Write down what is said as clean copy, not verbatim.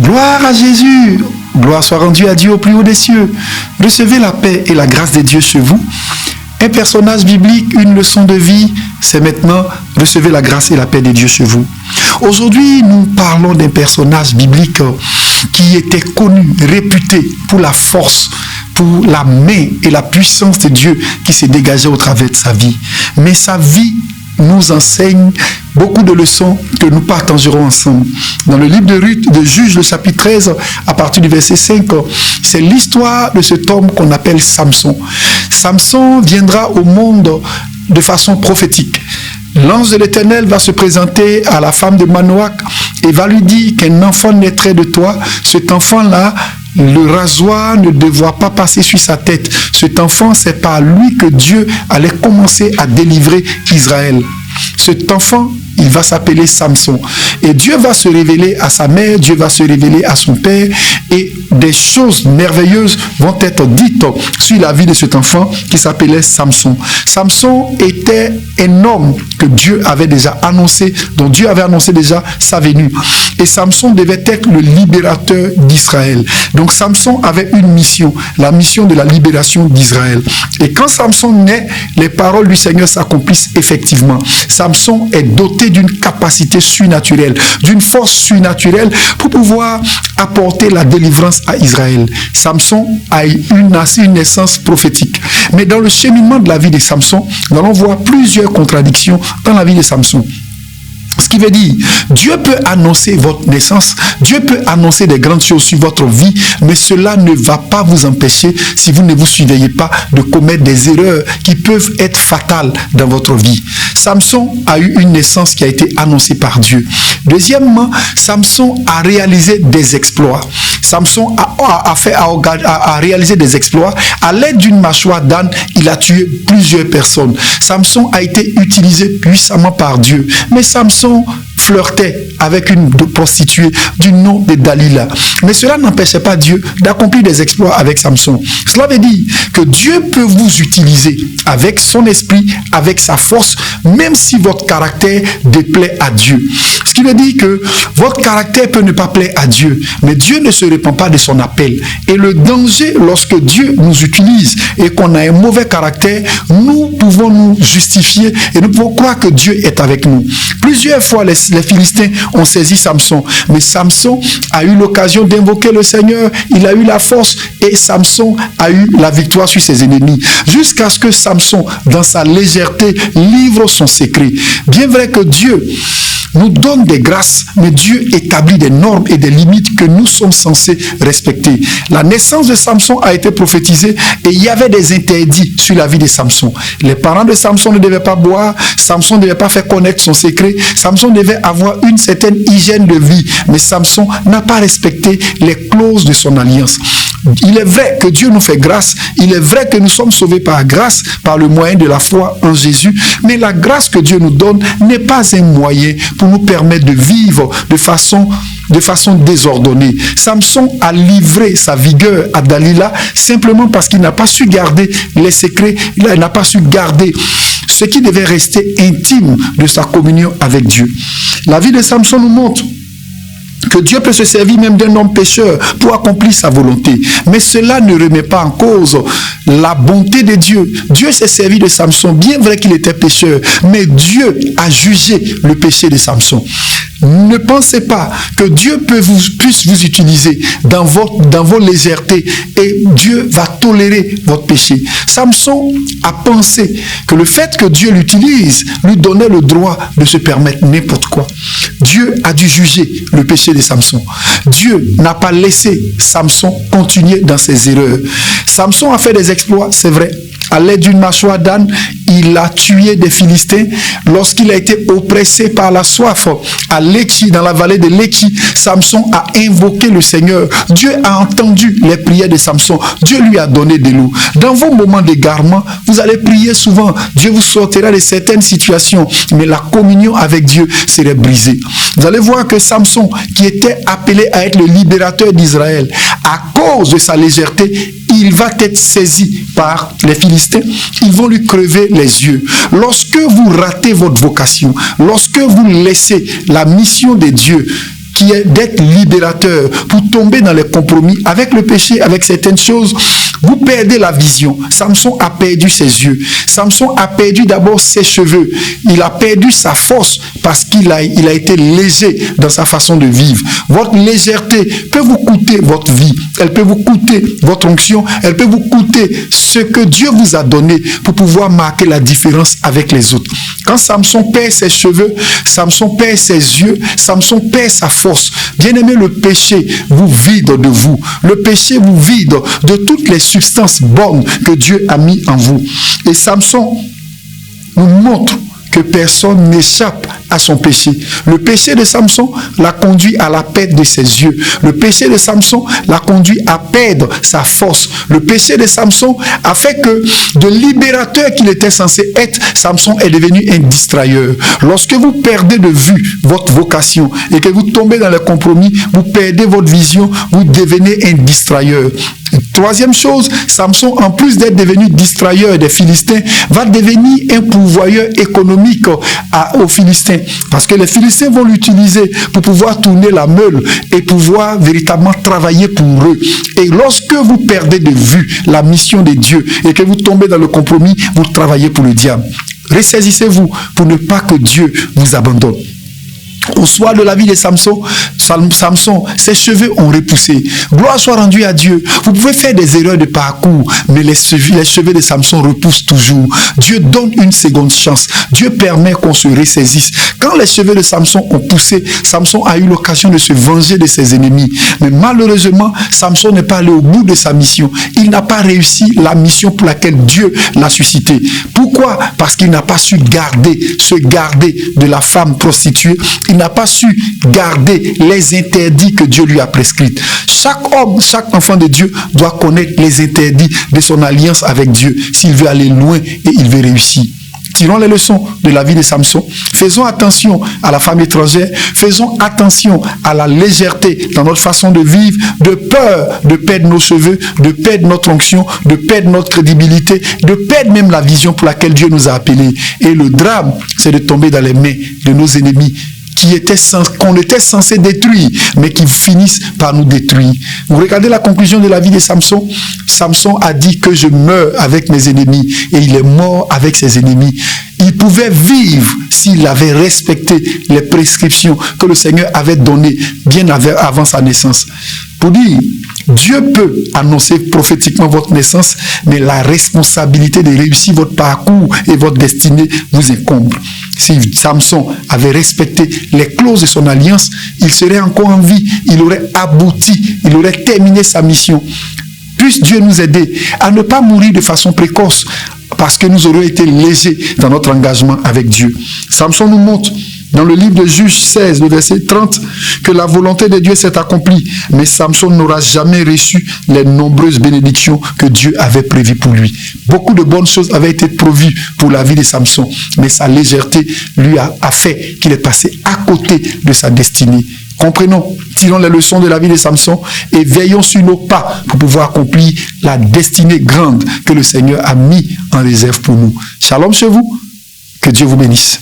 Gloire à Jésus. Gloire soit rendue à Dieu au plus haut des cieux. Recevez la paix et la grâce de Dieu chez vous. Un personnage biblique, une leçon de vie, c'est maintenant recevez la grâce et la paix de Dieu chez vous. Aujourd'hui, nous parlons d'un personnage biblique qui était connu, réputé pour la force, pour la main et la puissance de Dieu qui se dégageait au travers de sa vie. Mais sa vie nous enseigne beaucoup de leçons que nous partagerons ensemble. Dans le livre de Ruth, de Juges, le chapitre 13, à partir du verset 5, c'est l'histoire de cet homme qu'on appelle Samson. Samson viendra au monde de façon prophétique. L'ange de l'Éternel va se présenter à la femme de Manoach et va lui dire qu'un enfant naîtrait de toi. Cet enfant-là, le rasoir ne devra pas passer sur sa tête. Cet enfant, c'est par lui que Dieu allait commencer à délivrer Israël. Cet enfant, il va s'appeler Samson. Et Dieu va se révéler à sa mère, Dieu va se révéler à son père, et des choses merveilleuses vont être dites sur la vie de cet enfant qui s'appelait Samson. Samson était un homme que Dieu avait déjà annoncé, dont Dieu avait annoncé déjà sa venue. Et Samson devait être le libérateur d'Israël. Donc Samson avait une mission, la mission de la libération d'Israël. Et quand Samson naît, les paroles du Seigneur s'accomplissent effectivement. Samson est doté d'une capacité surnaturelle, d'une force surnaturelle pour pouvoir apporter la délivrance à Israël. Samson a eu une naissance prophétique. Mais dans le cheminement de la vie de Samson, nous allons voir plusieurs contradictions dans la vie de Samson. Ce qui veut dire, Dieu peut annoncer votre naissance, Dieu peut annoncer des grandes choses sur votre vie, mais cela ne va pas vous empêcher, si vous ne vous surveillez pas, de commettre des erreurs qui peuvent être fatales dans votre vie. Samson a eu une naissance qui a été annoncée par Dieu. Deuxièmement, Samson a réalisé des exploits. Samson a réalisé des exploits. À l'aide d'une mâchoire d'âne, il a tué plusieurs personnes. Samson a été utilisé puissamment par Dieu. Mais Samson flirtait avec une prostituée du nom de Dalila. Mais cela n'empêchait pas Dieu d'accomplir des exploits avec Samson. Cela veut dire que Dieu peut vous utiliser avec son esprit, avec sa force, même si votre caractère déplaît à Dieu. Ce qui veut dire que votre caractère peut ne pas plaire à Dieu, mais Dieu ne se répand pas de son appel. Et le danger, lorsque Dieu nous utilise et qu'on a un mauvais caractère, nous pouvons nous justifier et nous pouvons croire que Dieu est avec nous. Plusieurs fois, les Philistins ont saisi Samson, mais Samson a eu l'occasion d'invoquer le Seigneur, il a eu la force et Samson a eu la victoire sur ses ennemis, jusqu'à ce que Samson, dans sa légèreté, livre son secret. Bien vrai que Dieu nous donne des grâces, mais Dieu établit des normes et des limites que nous sommes censés respecter. La naissance de Samson a été prophétisée et il y avait des interdits sur la vie de Samson. Les parents de Samson ne devaient pas boire, Samson ne devait pas faire connaître son secret, Samson devait avoir une certaine hygiène de vie, mais Samson n'a pas respecté les clauses de son alliance. Il est vrai que Dieu nous fait grâce, il est vrai que nous sommes sauvés par grâce, par le moyen de la foi en Jésus, mais la grâce que Dieu nous donne n'est pas un moyen pour nous permettre de vivre de façon désordonnée. Samson a livré sa vigueur à Dalila simplement parce qu'il n'a pas su garder les secrets, il n'a pas su garder ce qui devait rester intime de sa communion avec Dieu. La vie de Samson nous montre que Dieu peut se servir même d'un homme pécheur pour accomplir sa volonté. Mais cela ne remet pas en cause la bonté de Dieu. Dieu s'est servi de Samson, bien vrai qu'il était pécheur, mais Dieu a jugé le péché de Samson. Ne pensez pas que Dieu puisse vous utiliser dans vos légèretés et Dieu va tolérer votre péché. Samson a pensé que le fait que Dieu l'utilise lui donnait le droit de se permettre n'importe quoi. Dieu a dû juger le péché de Samson. Dieu n'a pas laissé Samson continuer dans ses erreurs. Samson a fait des exploits, c'est vrai. À l'aide d'une mâchoire d'âne, il a tué des Philistins. Lorsqu'il a été oppressé par la soif à Léchi, dans la vallée de Léchi, Samson a invoqué le Seigneur. Dieu a entendu les prières de Samson. Dieu lui a donné de l'eau. Dans vos moments d'égarement, vous allez prier souvent. Dieu vous sortira de certaines situations, mais la communion avec Dieu serait brisée. Vous allez voir que Samson, qui était appelé à être le libérateur d'Israël, à cause de sa légèreté, il va être saisi par les Philistins. Ils vont lui crever les yeux. Lorsque vous ratez votre vocation, lorsque vous laissez la mission de Dieu qui est d'être libérateur, pour tomber dans les compromis avec le péché, avec certaines choses, vous perdez la vision. Samson a perdu ses yeux. Samson a perdu d'abord ses cheveux. Il a perdu sa force parce qu'il a été léger dans sa façon de vivre. Votre légèreté peut vous coûter votre vie. Elle peut vous coûter votre onction. Elle peut vous coûter ce que Dieu vous a donné pour pouvoir marquer la différence avec les autres. Quand Samson perd ses cheveux, Samson perd ses yeux, Samson perd sa force. Bien-aimé, le péché vous vide de vous. Le péché vous vide de toutes les substances bonnes que Dieu a mis en vous. Et Samson nous montre que personne n'échappe à son péché. Le péché de Samson l'a conduit à la perte de ses yeux. Le péché de Samson l'a conduit à perdre sa force. Le péché de Samson a fait que de libérateur qu'il était censé être, Samson est devenu un distrailleur. Lorsque vous perdez de vue votre vocation et que vous tombez dans le compromis, vous perdez votre vision, vous devenez un distrailleur. Troisième chose, Samson, en plus d'être devenu distrailleur des Philistins, va devenir un pourvoyeur économique aux Philistins. Parce que les Philistins vont l'utiliser pour pouvoir tourner la meule et pouvoir véritablement travailler pour eux. Et lorsque vous perdez de vue la mission de Dieu et que vous tombez dans le compromis, vous travaillez pour le diable. Ressaisissez-vous pour ne pas que Dieu vous abandonne. Au soir de la vie de Samson, ses cheveux ont repoussé. Gloire soit rendue à Dieu. Vous pouvez faire des erreurs de parcours, mais les cheveux de Samson repoussent toujours. Dieu donne une seconde chance. Dieu permet qu'on se ressaisisse. Quand les cheveux de Samson ont poussé, Samson a eu l'occasion de se venger de ses ennemis. Mais malheureusement, Samson n'est pas allé au bout de sa mission. Il n'a pas réussi la mission pour laquelle Dieu l'a suscité. Pourquoi? Parce qu'il n'a pas su se garder de la femme prostituée. Il n'a pas su garder les interdits que Dieu lui a prescrits. Chaque homme, chaque enfant de Dieu doit connaître les interdits de son alliance avec Dieu s'il veut aller loin et il veut réussir. Tirons les leçons de la vie de Samson. Faisons attention à la femme étrangère. Faisons attention à la légèreté dans notre façon de vivre, de peur de perdre nos cheveux, de perdre notre onction, de perdre notre crédibilité, de perdre même la vision pour laquelle Dieu nous a appelés. Et le drame, c'est de tomber dans les mains de nos ennemis qu'on était censé détruire, mais qui finissent par nous détruire. Vous regardez la conclusion de la vie de Samson. Samson a dit que je meurs avec mes ennemis, et il est mort avec ses ennemis. Il pouvait vivre s'il avait respecté les prescriptions que le Seigneur avait données bien avant sa naissance. Pour dire, Dieu peut annoncer prophétiquement votre naissance, mais la responsabilité de réussir votre parcours et votre destinée vous incombe. Si Samson avait respecté les clauses de son alliance, il serait encore en vie, il aurait abouti, il aurait terminé sa mission. Puisse Dieu nous aider à ne pas mourir de façon précoce, parce que nous aurions été légers dans notre engagement avec Dieu. Samson nous montre dans le livre de Juges 16, le verset 30, que la volonté de Dieu s'est accomplie, mais Samson n'aura jamais reçu les nombreuses bénédictions que Dieu avait prévues pour lui. Beaucoup de bonnes choses avaient été prévues pour la vie de Samson, mais sa légèreté lui a fait qu'il est passé à côté de sa destinée. Comprenons, tirons les leçons de la vie de Samson et veillons sur nos pas pour pouvoir accomplir la destinée grande que le Seigneur a mis en réserve pour nous. Shalom chez vous, que Dieu vous bénisse.